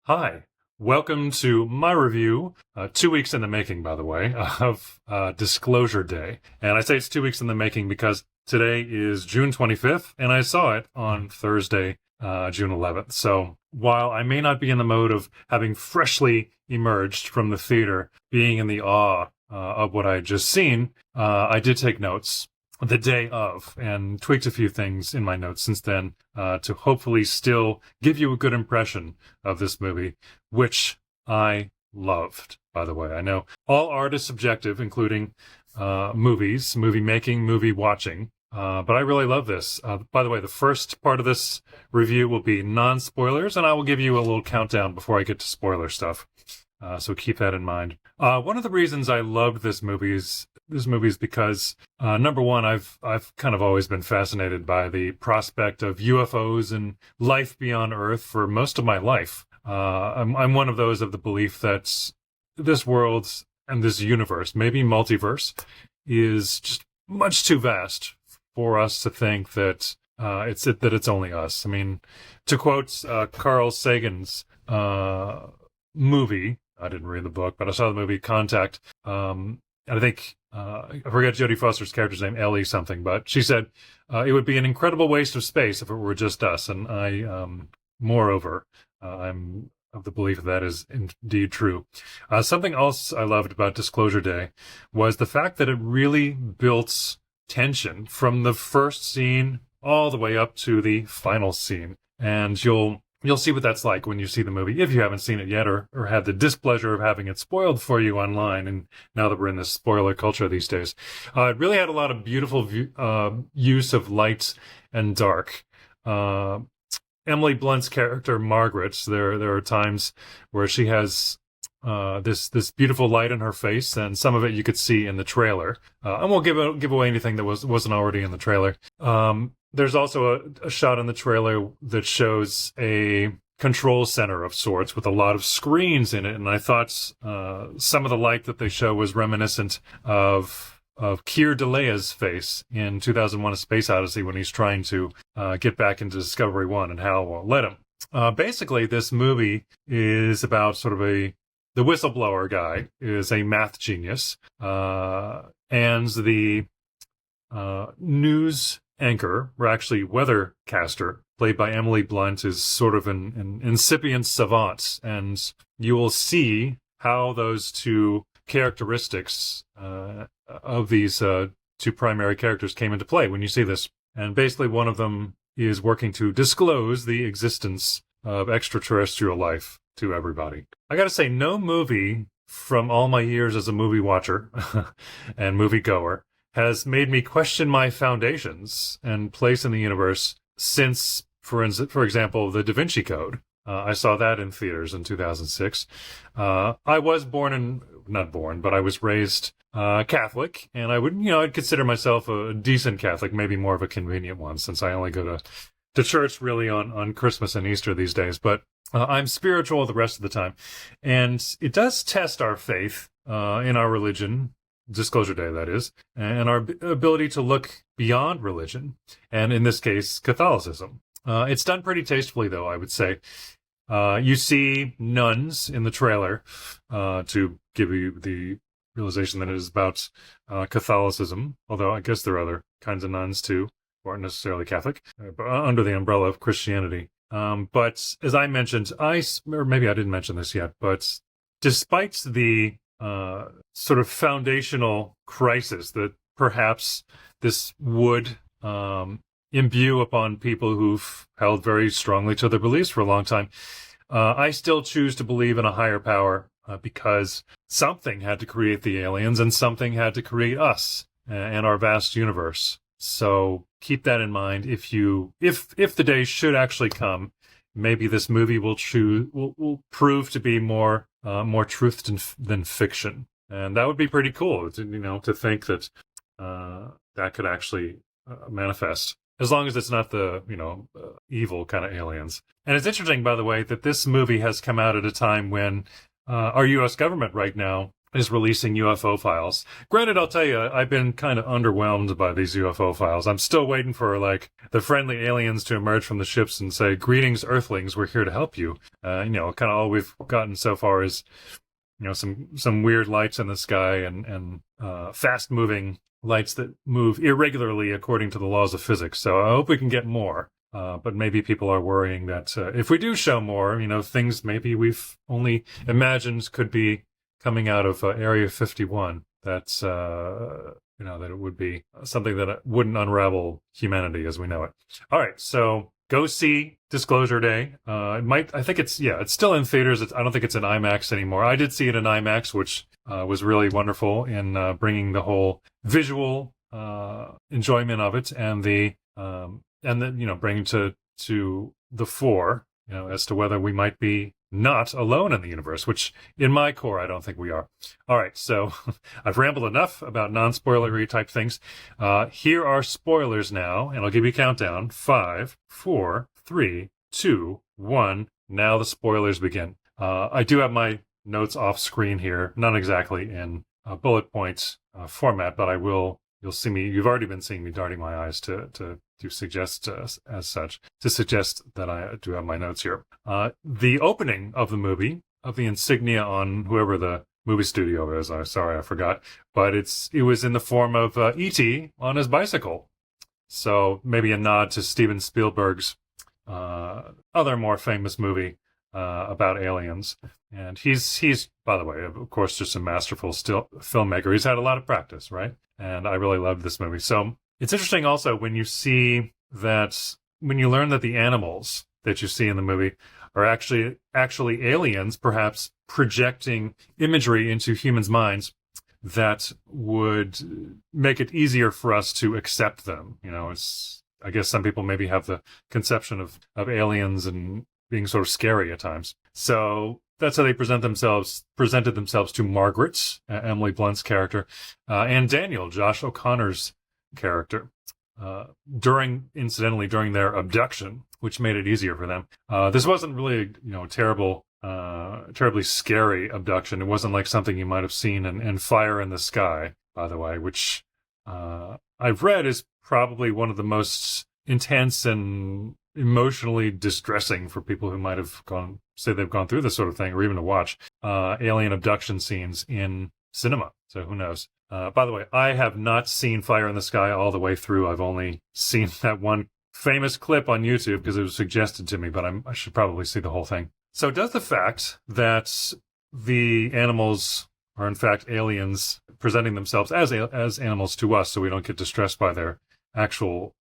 Hi, welcome to my review, 2 weeks in the making, by the way, of Disclosure Day. And I say it's 2 weeks in the making because today is June 25th, and I saw it on Thursday, June 11th. So while I may not be in the mode of having freshly emerged from the theater, being in the awe of what I had just seen, I did take notes the day of and tweaked a few things in my notes since then to hopefully still give you a good impression of this movie, which I loved, by the way. I know all art is subjective, including movies, movie making, movie watching, but I really love this. By the way, the first part of this review will be non-spoilers, and I will give you a little countdown before I get to spoiler stuff. So keep that in mind. One of the reasons I loved this movie is because number one, I've kind of always been fascinated by the prospect of UFOs and life beyond Earth for most of my life. I'm one of those of the belief that this world and this universe, maybe multiverse, is just much too vast for us to think that it's only us. I mean, to quote Carl Sagan's movie. I didn't read the book, but I saw the movie Contact. And I think, I forget Jodie Foster's character's name, Ellie something, but she said, it would be an incredible waste of space if it were just us. And moreover, I'm of the belief that is indeed true. Something else I loved about Disclosure Day was the fact that it really built tension from the first scene all the way up to the final scene. And You'll see what that's like when you see the movie, if you haven't seen it yet or had the displeasure of having it spoiled for you online. And now that we're in this spoiler culture these days, it really had a lot of beautiful use of light and dark. Emily Blunt's character, Margaret, there are times where she has this beautiful light in her face, and some of it you could see in the trailer. I won't give away anything that wasn't already in the trailer. There's also a shot in the trailer that shows a control center of sorts with a lot of screens in it, and I thought some of the light that they show was reminiscent of Keir Dulai's face in 2001: A Space Odyssey when he's trying to get back into Discovery 1 and Hal won't let him. Basically, this movie is about sort of the whistleblower guy is a math genius, and the news anchor, or actually weathercaster, played by Emily Blunt, is sort of an incipient savant, and you will see how those two characteristics of these two primary characters came into play when you see this. And basically one of them is working to disclose the existence of extraterrestrial life to everybody. I gotta say, no movie from all my years as a movie watcher and movie goer has made me question my foundations and place in the universe since, for example, The Da Vinci Code. I saw that in theaters in 2006. I was I was raised Catholic, and I'd consider myself a decent Catholic, maybe more of a convenient one, since I only go to church really on Christmas and Easter these days. But I'm spiritual the rest of the time. And it does test our faith in our religion, Disclosure Day, that is, and our ability to look beyond religion, and in this case, Catholicism. It's done pretty tastefully, though, I would say. You see nuns in the trailer to give you the realization that it is about Catholicism, although I guess there are other kinds of nuns, too, who aren't necessarily Catholic, but under the umbrella of Christianity. But as I mentioned, or maybe I didn't mention this yet, but despite the sort of foundational crisis that perhaps this would imbue upon people who've held very strongly to their beliefs for a long time, I still choose to believe in a higher power because something had to create the aliens and something had to create us and our vast universe. So keep that in mind. If the day should actually come, maybe this movie will prove to be more truth than fiction, and that would be pretty cool. To think that that could actually manifest, as long as it's not the evil kind of aliens. And it's interesting, by the way, that this movie has come out at a time when our U.S. government right now is releasing UFO files. Granted, I'll tell you, I've been kind of underwhelmed by these UFO files. I'm still waiting for, like, the friendly aliens to emerge from the ships and say, "Greetings, Earthlings, we're here to help you." Kind of all we've gotten so far is, some weird lights in the sky and fast-moving lights that move irregularly according to the laws of physics. So I hope we can get more. But maybe people are worrying that if we do show more, things maybe we've only imagined could be coming out of Area 51. That's, that it would be something that wouldn't unravel humanity as we know it. All right, so go see Disclosure Day. I think it's still in theaters. I don't think it's in IMAX anymore. I did see it in IMAX, which was really wonderful in bringing the whole visual enjoyment of it and then bringing to the fore, as to whether we might be not alone in the universe, which in my core, I don't think we are. All right, so I've rambled enough about non-spoilery type things. Here are spoilers now, and I'll give you a countdown. 5, 4, 3, 2, 1. Now the spoilers begin. I do have my notes off screen here, not exactly in bullet points format, but you'll see me, you've already been seeing me darting my eyes to suggest that I do have my notes here. The opening of the movie, of the insignia on whoever the movie studio is, I forgot, but it was in the form of E.T. on his bicycle. So maybe a nod to Steven Spielberg's other more famous movie about aliens. And he's, by the way, of course, just a masterful filmmaker. He's had a lot of practice, right? And I really loved this movie. So it's interesting also when you learn that the animals that you see in the movie are actually aliens, perhaps projecting imagery into humans' minds that would make it easier for us to accept them. I guess some people maybe have the conception of aliens and being sort of scary at times. So that's how they presented themselves to Margaret, Emily Blunt's character, and Daniel, Josh O'Connor's character, during their abduction, which made it easier for them. This wasn't really, terribly scary abduction. It wasn't like something you might have seen in Fire in the Sky, by the way, which I've read is probably one of the most intense and emotionally distressing for people who might have they've gone through this sort of thing, or even to watch alien abduction scenes in cinema. So who knows? By the way, I have not seen Fire in the Sky all the way through. I've only seen that one famous clip on YouTube because it was suggested to me, but I should probably see the whole thing. So does the fact that the animals are in fact aliens presenting themselves as animals to us so we don't get distressed by their actual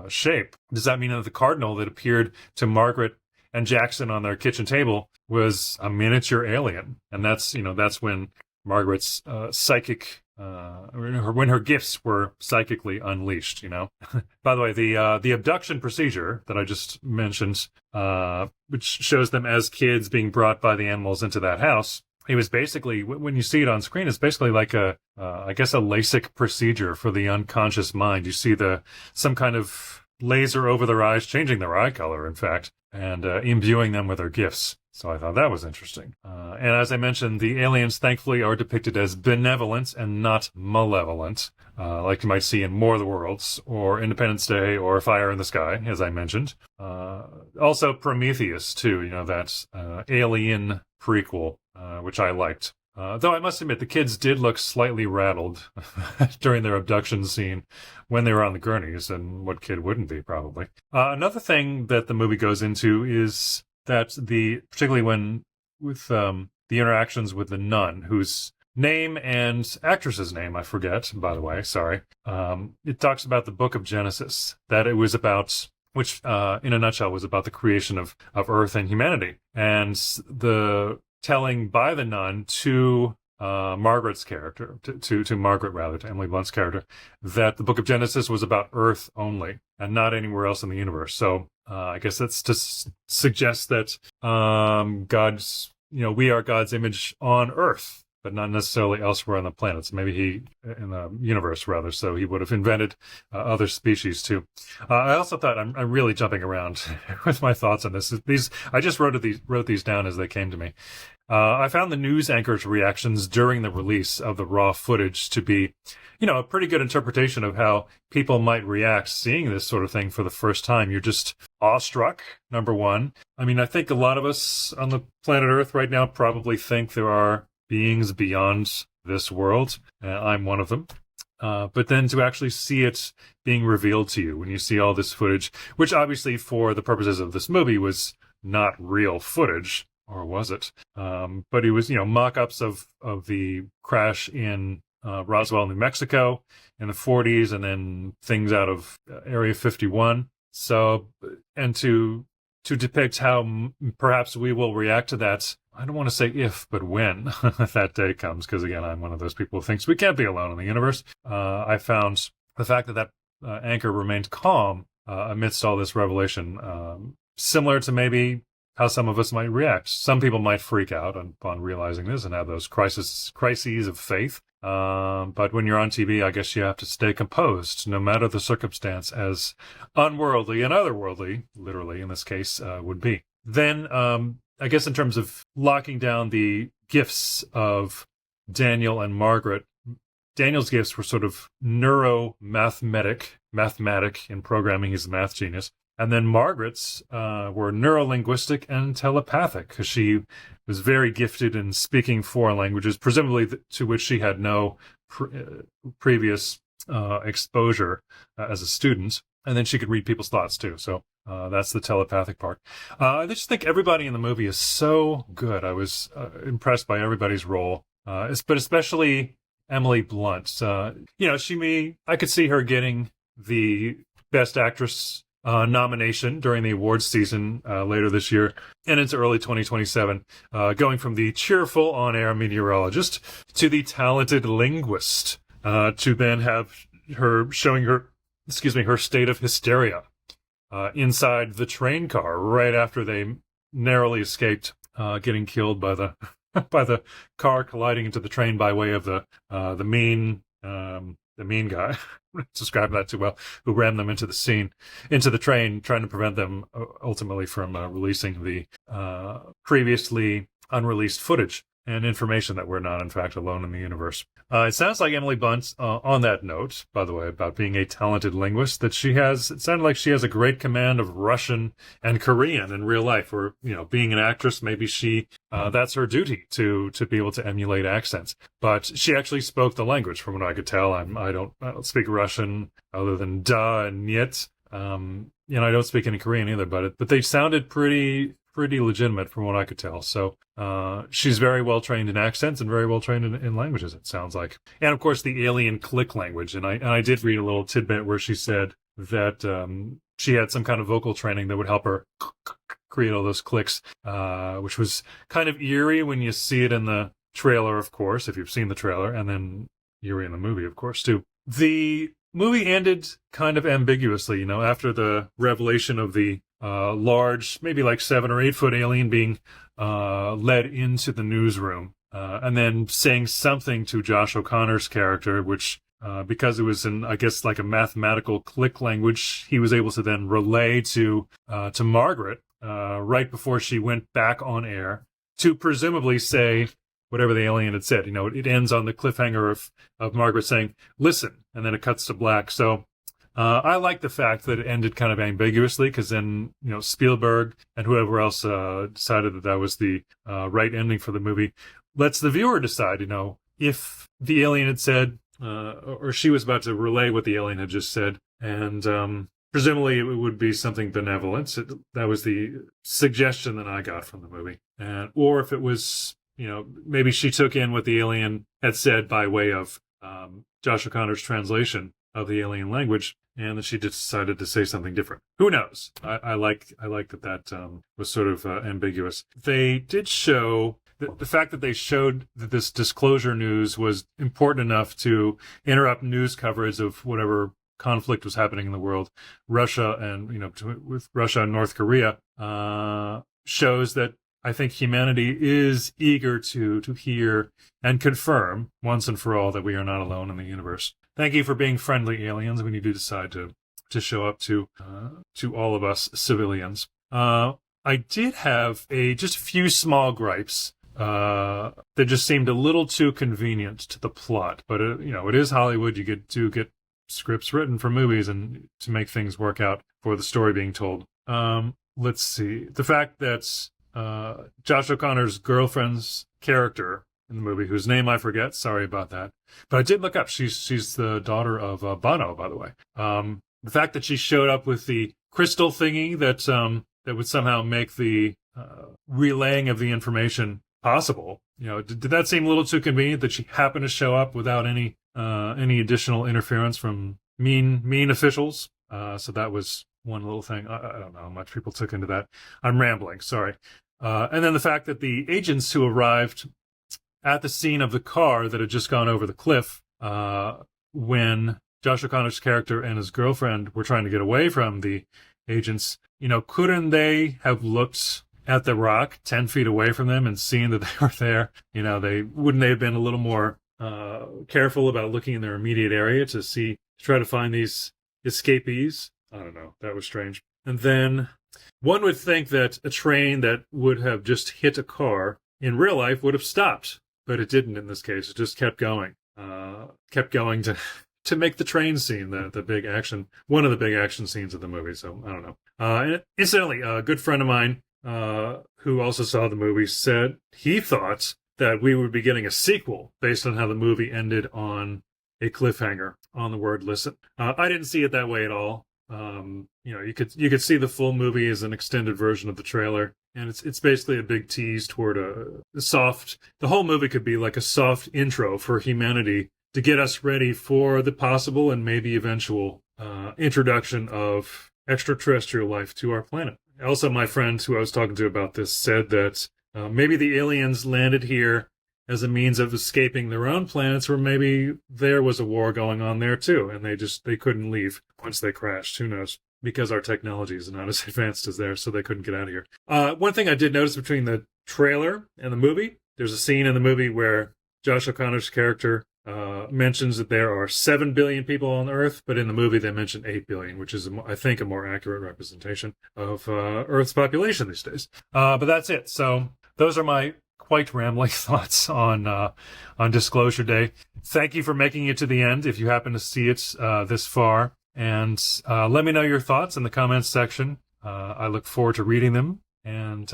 shape, does that mean that the cardinal that appeared to Margaret and Jackson on their kitchen table was a miniature alien? And that's when Margaret's when her gifts were psychically unleashed, By the way, the abduction procedure that I just mentioned, which shows them as kids being brought by the animals into that house, it was basically, when you see it on screen, it's basically like a LASIK procedure for the unconscious mind. You see some kind of laser over their eyes, changing their eye color, in fact, and imbuing them with their gifts. So I thought that was interesting. And as I mentioned, the aliens, thankfully, are depicted as benevolent and not malevolent, like you might see in War of the Worlds, or Independence Day, or Fire in the Sky, as I mentioned. Also Prometheus, too, that Alien prequel, which I liked. Though I must admit, the kids did look slightly rattled during their abduction scene when they were on the gurneys, and what kid wouldn't be, probably. Another thing that the movie goes into is that particularly with the interactions with the nun, whose name and actress's name I forget, by the way, sorry. It talks about the Book of Genesis, that it was about, which in a nutshell was about the creation of Earth and humanity, and the telling by the nun to Margaret's character, to Margaret rather, to Emily Blunt's character, that the Book of Genesis was about Earth only and not anywhere else in the universe. So I guess that's to suggest that we are God's image on Earth, but not necessarily elsewhere on the planet. So maybe in the universe rather, so he would have invented other species too. I also thought, I'm really jumping around with my thoughts on this. I just wrote these down as they came to me. I found the news anchors' reactions during the release of the raw footage to be, a pretty good interpretation of how people might react seeing this sort of thing for the first time. You're just awestruck, number one. I mean, I think a lot of us on the planet Earth right now probably think there are beings beyond this world. I'm one of them. But then to actually see it being revealed to you when you see all this footage, which obviously for the purposes of this movie was not real footage, or was it? But it was, mock-ups of the crash in Roswell, New Mexico in the 40s, and then things out of Area 51. So, and to depict how perhaps we will react to that, I don't want to say if, but when that day comes, because again, I'm one of those people who thinks we can't be alone in the universe. I found the fact that anchor remained calm amidst all this revelation, similar to maybe how some of us might react. Some people might freak out upon realizing this and have those crises of faith. But when you're on TV, I guess you have to stay composed, no matter the circumstance, as unworldly and otherworldly, literally in this case, would be. Then, I guess in terms of locking down the gifts of Daniel and Margaret, Daniel's gifts were sort of mathematic in programming. He's a math genius. And then Margaret's were neurolinguistic and telepathic, because she was very gifted in speaking foreign languages, presumably to which she had no previous exposure as a student. And then she could read people's thoughts, too. So that's the telepathic part. I just think everybody in the movie is so good. I was impressed by everybody's role, but especially Emily Blunt. I could see her getting the Best Actress nomination during the awards season later this year and into early 2027, going from the cheerful on-air meteorologist to the talented linguist, to then have her showing her state of hysteria inside the train car right after they narrowly escaped getting killed by the by the car colliding into the train by way of the mean guy. Describe that too well, who ran them into the train, trying to prevent them ultimately from releasing the previously unreleased footage and information that we're not, in fact, alone in the universe. It sounds like Emily Blunt, on that note, by the way, about being a talented linguist, that it sounded like she has a great command of Russian and Korean in real life, or, being an actress, maybe that's her duty to be able to emulate accents. But she actually spoke the language, from what I could tell. I don't speak Russian other than da and niet. I don't speak any Korean either, but they sounded pretty legitimate from what I could tell. So she's very well trained in accents and very well trained in languages, it sounds like. And of course the alien click language. And I did read a little tidbit where she said that she had some kind of vocal training that would help her create all those clicks, which was kind of eerie when you see it in the trailer, of course, if you've seen the trailer, and then eerie in the movie, of course, too. The movie ended kind of ambiguously, after the revelation of the large, maybe like 7 or 8 foot alien being led into the newsroom, and then saying something to Josh O'Connor's character, which, because it was in, I guess, like a mathematical click language, he was able to then relay to Margaret right before she went back on air to presumably say whatever the alien had said. It ends on the cliffhanger of Margaret saying, "Listen," and then it cuts to black. So I like the fact that it ended kind of ambiguously, because then, Spielberg and whoever else decided that was the right ending for the movie. Lets the viewer decide, if the alien had said, or she was about to relay what the alien had just said, and presumably it would be something benevolent. That was the suggestion that I got from the movie. Or if it was, maybe she took in what the alien had said by way of Josh O'Connor's translation of the alien language, and that she decided to say something different. Who knows? I like that was sort of ambiguous. They did show the fact that they showed that this disclosure news was important enough to interrupt news coverage of whatever conflict was happening in the world, Russia and with Russia and North Korea, shows that I think humanity is eager to hear and confirm once and for all that we are not alone in the universe. Thank you for being friendly, aliens, when you do decide to show up to all of us civilians. I did have just a few small gripes that just seemed a little too convenient to the plot. But it is Hollywood. You do get scripts written for movies and to make things work out for the story being told. Let's see. The fact that Josh O'Connor's girlfriend's character in the movie, whose name I forget, sorry about that, but I did look up. She's the daughter of Bono, by the way. The fact that she showed up with the crystal thingy that would somehow make the relaying of the information possible. Did that seem a little too convenient that she happened to show up without any additional interference from mean officials? So that was one little thing. I don't know how much people took into that. I'm rambling, sorry. And then the fact that the agents who arrived at the scene of the car that had just gone over the cliff, when Josh O'Connor's character and his girlfriend were trying to get away from the agents, couldn't they have looked at the rock 10 feet away from them and seen that they were there? Wouldn't they have been a little more careful about looking in their immediate area to try to find these escapees? I don't know. That was strange. And then one would think that a train that would have just hit a car in real life would have stopped, but it didn't in this case. It just kept going. Kept going to make the train scene the big action, one of the big action scenes of the movie. So I don't know. And incidentally, a good friend of mine who also saw the movie said he thought that we would be getting a sequel based on how the movie ended on a cliffhanger on the word listen. I didn't see it that way at all. You could see the full movie as an extended version of the trailer, and it's basically a big tease toward the whole movie could be like a soft intro for humanity to get us ready for the possible and maybe eventual introduction of extraterrestrial life to our planet. Also, my friend who I was talking to about this said that maybe the aliens landed here as a means of escaping their own planets, or maybe there was a war going on there too, and they couldn't leave once they crashed. Who knows? Because our technology is not as advanced as theirs, so they couldn't get out of here. One thing I did notice between the trailer and the movie, there's a scene in the movie where Josh O'Connor's character mentions that there are 7 billion people on Earth, but in the movie they mention 8 billion, which is, I think, a more accurate representation of Earth's population these days. But that's it. So those are my quite rambling thoughts on Disclosure Day. Thank you for making it to the end if you happen to see it this far. And let me know your thoughts in the comments section. I look forward to reading them. And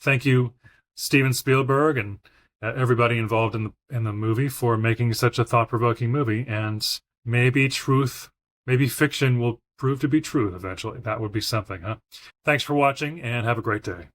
thank you, Steven Spielberg, and everybody involved in the movie for making such a thought-provoking movie. And maybe fiction will prove to be truth eventually. That would be something, huh? Thanks for watching, and have a great day.